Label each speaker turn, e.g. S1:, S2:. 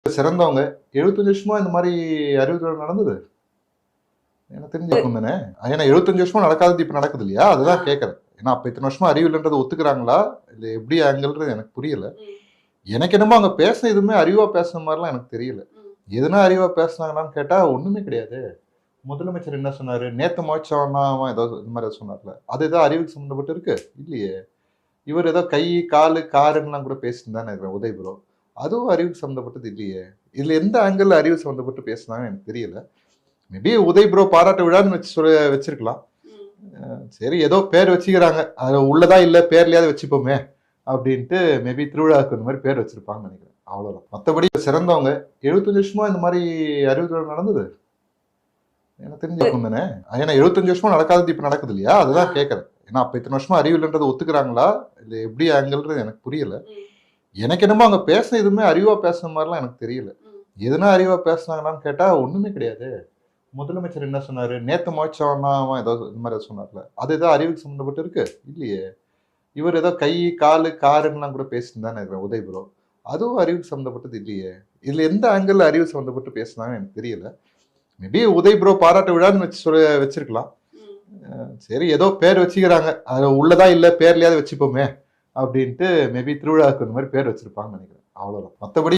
S1: சிறந்தவங்க 75 வருஷமா இந்த மாதிரி அறிவு திருவிழா நடந்தது எனக்கு தெரிஞ்சிருக்கும் தானே. ஏன்னா 75 வருஷமா நடக்காதது இப்ப நடக்குது இல்லையா, அதுதான் கேட்கறேன். ஏன்னா அப்ப இத்தனை வருஷமா அறிவு இல்லைன்றதை ஒத்துக்கிறாங்களா இல்ல எப்படி ஆங்கிள்ன்றது எனக்கு புரியல. எனக்கு என்னமோ அங்க பேச எதுவுமே அறிவா பேசுன மாதிரிலாம் எனக்கு தெரியல. எதுனா அறிவா பேசுனாங்களான்னு கேட்டா ஒண்ணுமே கிடையாது. முதலமைச்சர் என்ன சொன்னாரு, நேத்து மோச்சவனா அவன் ஏதோ இந்த மாதிரி சொன்னார்ல, அது ஏதோ அறிவுக்கு சம்பந்தப்பட்டு இருக்கு இல்லையே. இவர் ஏதோ கை காலு காருன்னெலாம் கூட பேசியிருந்தானே இருக்கிறேன் உதய் ப்ரோ. அதுவும் அறிவுக்கு சம்மந்தப்பட்டது இல்லையே. இதுல எந்த ஆங்கிள் அறிவு சம்மந்தப்பட்டு பேசுனாங்கன்னு எனக்கு தெரியல. மேபி உதய் ப்ரோ பாராட்டு விழான்னு வச்சிருக்கலாம். சரி ஏதோ பேர் வச்சுக்கிறாங்க, அது உள்ளதா இல்ல பேர்லயாவது வச்சுப்போமே அப்படின்ட்டு மேபி திருவிழாவுக்கு இந்த மாதிரி பேர் வச்சிருப்பாங்கன்னு நினைக்கிறேன். அவ்வளவுதான். மற்றபடி சிறந்தவங்க 75 வருஷமா இந்த மாதிரி அறிவு திருவிழா நடந்தது எனக்கு தெரிஞ்சிருக்கும் தானே. ஏன்னா 75 வருஷமா நடக்காதது இப்ப நடக்குது இல்லையா, அதுதான் கேட்கறேன். ஏன்னா அப்ப இத்தனை வருஷமா அறிவு இல்லைன்றதை ஒத்துக்கிறாங்களா இல்ல எப்படி ஆங்கிள்ன்றது எனக்கு புரியல. எனக்கு என்னமோ அங்க பேச எதுவுமே அறிவா பேசுன மாதிரிலாம் எனக்கு தெரியல. எதுனா அறிவா பேசுனாங்களான்னு கேட்டா ஒண்ணுமே கிடையாது. முதலமைச்சர் என்ன சொன்னாரு, நேத்து மோச்சவனா அவன் ஏதோ இந்த மாதிரி சொன்னார்ல, அது ஏதோ அறிவுக்கு சம்மந்தப்பட்டு இருக்கு இல்லையே. இவர் ஏதோ கை காலு காருன்னெலாம் கூட பேசியிருந்தானே இருக்கிறேன் உதய் ப்ரோ. அதுவும் அறிவுக்கு சம்மந்தப்பட்டது இல்லையே. இதுல எந்த ஆங்கிள் அறிவு சம்மந்தப்பட்டு பேசுனாங்கன்னு எனக்கு தெரியல. மேபி உதய் ப்ரோ பாராட்டு விழான்னு வச்சிருக்கலாம். சரி ஏதோ பேர் வச்சுக்கிறாங்க, அது உள்ளதா இல்ல பேர்லயாவது வச்சுப்போமே அப்படின்ட்டு மேபி திருவிழாவுக்கு இந்த மாதிரி பேர் வச்சிருப்பாங்கன்னு நினைக்கிறேன். அவ்வளவுதான். மற்றபடி